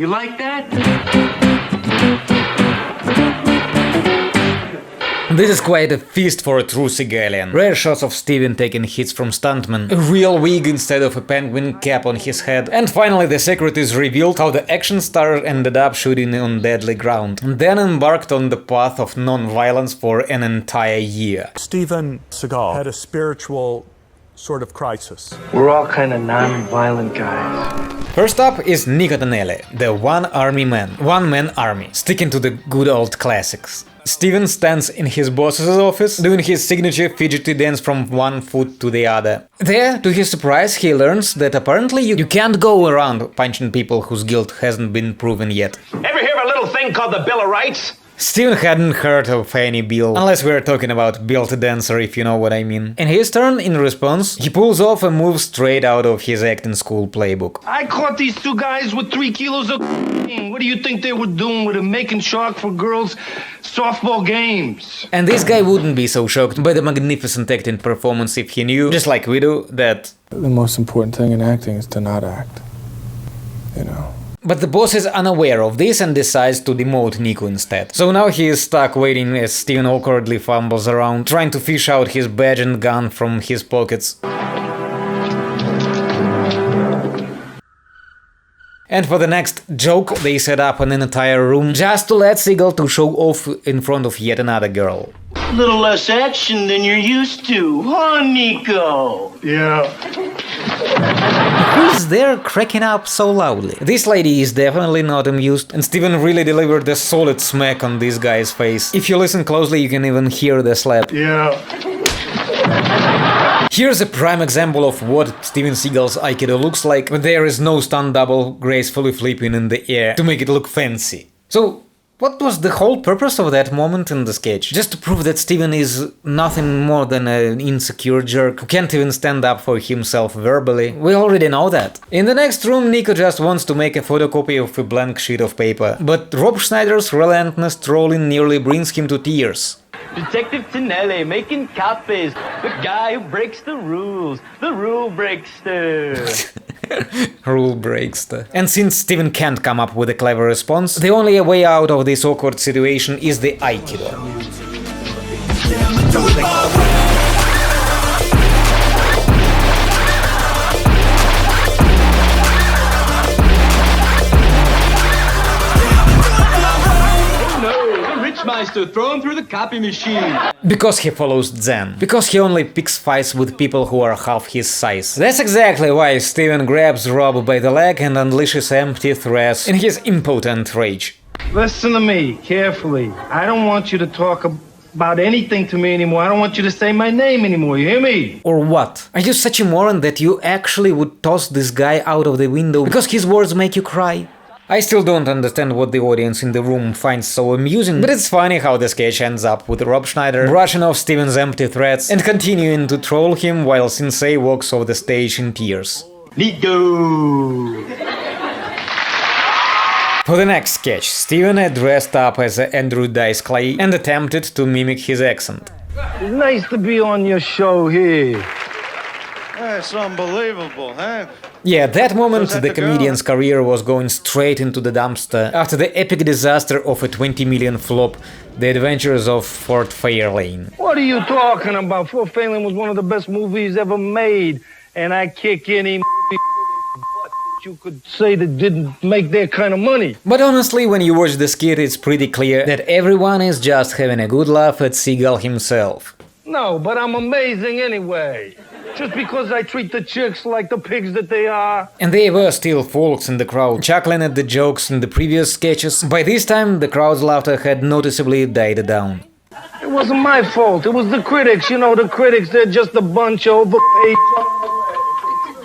You like that? This is quite a feast for a true Seagalian. Rare shots of Steven taking hits from stuntmen, a real wig instead of a penguin cap on his head, and finally the secret is revealed how the action star ended up shooting on deadly ground, and then embarked on the path of non-violence for an entire year. Steven Seagal had a spiritual sort of crisis. We're all kind of non-violent guys. First up is Nico Tonelli, the one-man army, sticking to the good old classics. Steven stands in his boss's office, doing his signature fidgety dance from one foot to the other. There, to his surprise, he learns that apparently you can't go around punching people whose guilt hasn't been proven yet. Ever hear of a little thing called the Bill of Rights? Steven hadn't heard of any Bill, unless we're talking about Bill the Dancer, if you know what I mean. In his turn, in response, he pulls off a move straight out of his acting school playbook. I caught these two guys with 3 kilos of What do you think they were doing with it? Making shark for girls' softball games. And this guy wouldn't be so shocked by the magnificent acting performance if he knew, just like we do, that... The most important thing in acting is to not act, you know. But the boss is unaware of this and decides to demote Nico instead. So now he is stuck waiting as Steven awkwardly fumbles around, trying to fish out his badge and gun from his pockets. And for the next joke, they set up an entire room just to let Seagal to show off in front of yet another girl. A little less action than you're used to, huh, Nico? Yeah. Who's there cracking up so loudly? This lady is definitely not amused, and Steven really delivered a solid smack on this guy's face. If you listen closely, you can even hear the slap. Yeah. Here's a prime example of what Steven Seagal's Aikido looks like when there is no stunt double gracefully flipping in the air to make it look fancy. So, what was the whole purpose of that moment in the sketch? Just to prove that Steven is nothing more than an insecure jerk who can't even stand up for himself verbally? We already know that. In the next room, Nico just wants to make a photocopy of a blank sheet of paper, but Rob Schneider's relentless trolling nearly brings him to tears. Detective Tonelli making copies. The guy who breaks the rules. The rule breakster. Rule breakster. And since Steven can't come up with a clever response, the only way out of this awkward situation is the Aikido. Meister, throw him through the copy machine. Because he follows Zen. Because he only picks fights with people who are half his size. That's exactly why Steven grabs Rob by the leg and unleashes empty threats in his impotent rage. Listen to me carefully. I don't want you to talk about anything to me anymore. I don't want you to say my name anymore. You hear me? Or what? Are you such a moron that you actually would toss this guy out of the window because his words make you cry? I still don't understand what the audience in the room finds so amusing, but it's funny how the sketch ends up with Rob Schneider brushing off Steven's empty threats and continuing to troll him while Sensei walks off the stage in tears. Nico! For the next sketch, Steven had dressed up as Andrew Dice Clay and attempted to mimic his accent. It's nice to be on your show here. That's unbelievable, huh? Yeah, at that moment the comedian's career was going straight into the dumpster after the epic disaster of a 20 million flop, The Adventures of Fort Fairlane. What are you talking about? Fort Fairlane was one of the best movies ever made, and I kick any you could say that didn't make that kind of money. But honestly, when you watch the skit, it's pretty clear that everyone is just having a good laugh at Seagal himself. No, but I'm amazing anyway. Just because I treat the chicks like the pigs that they are. And there were still folks in the crowd chuckling at the jokes in the previous sketches. By this time, the crowd's laughter had noticeably died down. It wasn't my fault. It was the critics. You know, the critics, they're just a bunch of overpaid.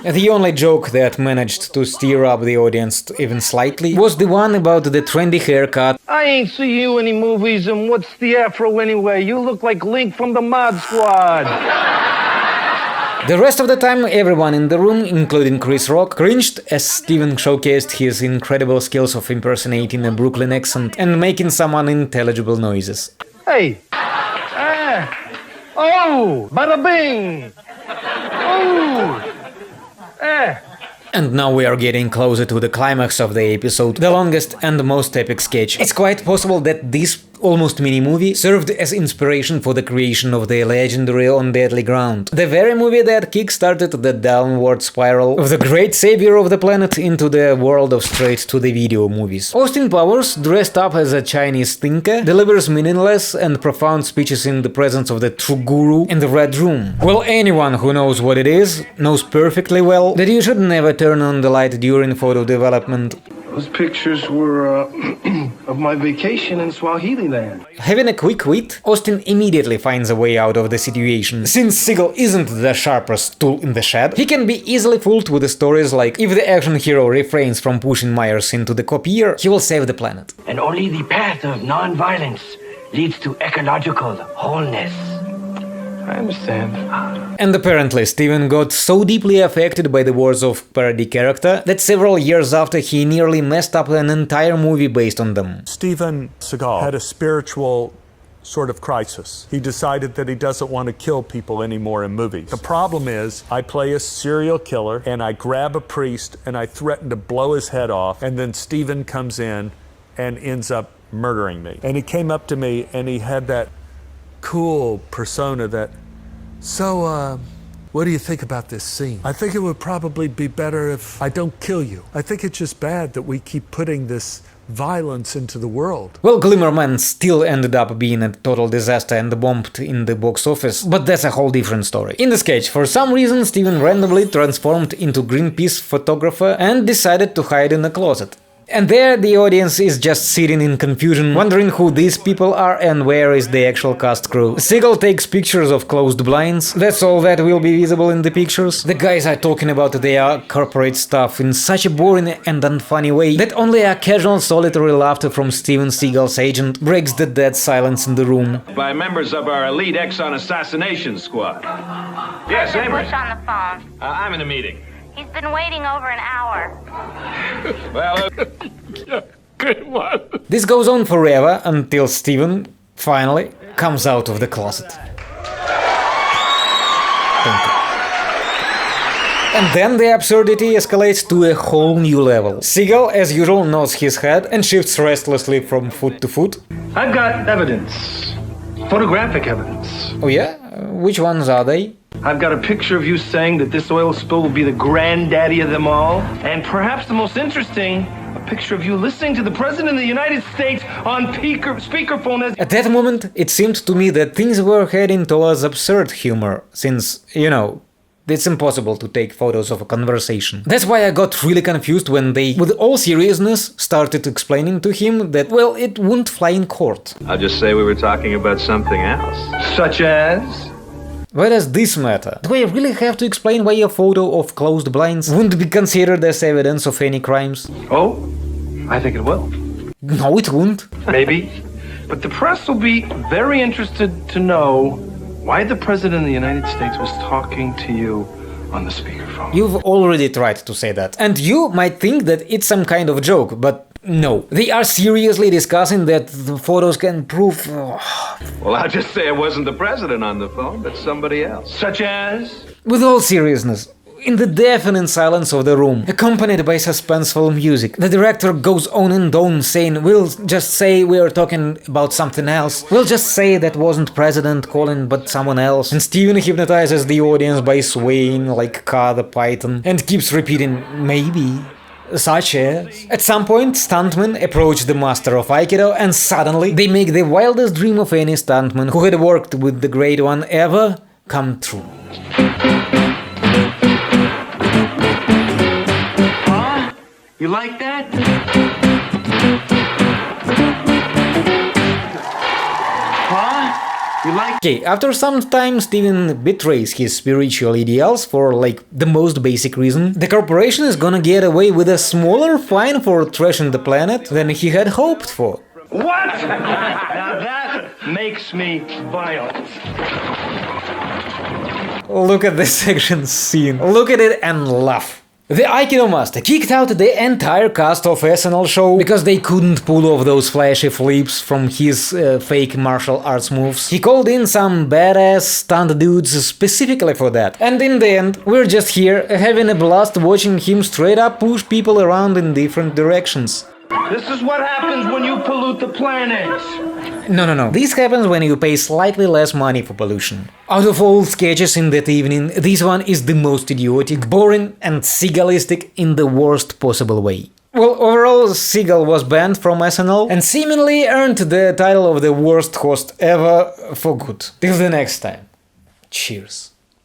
The only joke that managed to stir up the audience even slightly was the one about the trendy haircut. I ain't see you any movies, and what's the afro anyway? You look like Link from the Mod Squad. The rest of the time, everyone in the room, including Chris Rock, cringed as Steven showcased his incredible skills of impersonating a Brooklyn accent and making some unintelligible noises. Hey! Oh! Bada bing! Oh! And now we are getting closer to the climax of the episode, the longest and most epic sketch. It's quite possible that this almost mini-movie served as inspiration for the creation of the legendary On Deadly Ground, the very movie that kick-started the downward spiral of the great savior of the planet into the world of straight-to-the-video movies. Austin Powers, dressed up as a Chinese thinker, delivers meaningless and profound speeches in the presence of the true guru in the Red Room. Well, anyone who knows what it is knows perfectly well that you should never turn on the light during photo development. Those pictures were of my vacation in Swahili land. Having a quick wit, Austin immediately finds a way out of the situation. Since Seagal isn't the sharpest tool in the shed, he can be easily fooled with the stories like, if the action hero refrains from pushing Myers into the copier, he will save the planet. And only the path of non-violence leads to ecological wholeness. I understand. And apparently Steven got so deeply affected by the words of parody character that several years after he nearly messed up an entire movie based on them. Steven Seagal had a spiritual sort of crisis. He decided that he doesn't want to kill people anymore in movies. The problem is, I play a serial killer and I grab a priest and I threaten to blow his head off, and then Steven comes in and ends up murdering me. And he came up to me and he had that cool persona that, so, what do you think about this scene? I think it would probably be better if I don't kill you. I think it's just bad that we keep putting this violence into the world. Well, Glimmerman still ended up being a total disaster and bombed in the box office, but that's a whole different story. In the sketch, for some reason, Steven randomly transformed into Greenpeace photographer and decided to hide in a closet. And there the audience is just sitting in confusion, wondering who these people are and where is the actual cast crew. Seagal takes pictures of closed blinds, that's all that will be visible in the pictures. The guys are talking about their corporate stuff in such a boring and unfunny way that only a casual solitary laughter from Steven Seagal's agent breaks the dead silence in the room. By members of our elite Exxon assassination squad. Yes, Amos. Bush on the phone. I'm in a meeting. He's been waiting over an hour. Well, good one. This goes on forever until Steven, finally, comes out of the closet. Thank you. And then the absurdity escalates to a whole new level. Seagal, as usual, nods his head and shifts restlessly from foot to foot. I've got evidence. Photographic evidence. Oh yeah? Which ones are they? I've got a picture of you saying that this oil spill will be the granddaddy of them all. And perhaps the most interesting, a picture of you listening to the President of the United States on speakerphone as... At that moment, it seemed to me that things were heading towards absurd humor, since, you know, it's impossible to take photos of a conversation. That's why I got really confused when they, with all seriousness, started explaining to him that, well, it wouldn't fly in court. I'll just say we were talking about something else. Such as... Why does this matter? Do I really have to explain why a photo of closed blinds wouldn't be considered as evidence of any crimes? Oh, I think it will. No, it wouldn't. Maybe. But the press will be very interested to know why the President of the United States was talking to you on the speakerphone. You've already tried to say that. And you might think that it's some kind of joke, but no. They are seriously discussing that the photos can prove... Well, I'll just say it wasn't the president on the phone, but somebody else. Such as? With all seriousness, in the deafening silence of the room, accompanied by suspenseful music, the director goes on and on saying, we'll just say we're talking about something else. We'll just say that wasn't president calling but someone else. And Steven hypnotizes the audience by swaying like Kaa the Python and keeps repeating, maybe. Such as... At some point, stuntmen approach the master of Aikido and suddenly they make the wildest dream of any stuntman who had worked with the great one ever come true. Huh? You like that? Huh? You like... Okay, after some time Steven betrays his spiritual ideals for, like, the most basic reason. The corporation is gonna get away with a smaller fine for trashing the planet than he had hoped for. What? Now that makes me violent. Look at this action scene. Look at it and laugh. The Aikido master kicked out the entire cast of SNL show because they couldn't pull off those flashy flips from his fake martial arts moves. He called in some badass stunt dudes specifically for that. And in the end, we're just here having a blast watching him straight up push people around in different directions. This is what happens when you pollute the planet. No. This happens when you pay slightly less money for pollution. Out of all sketches in that evening, this one is the most idiotic, boring and Seagalistic in the worst possible way. Well, overall, Seagal was banned from SNL and seemingly earned the title of the worst host ever for good. Till the next time. Cheers.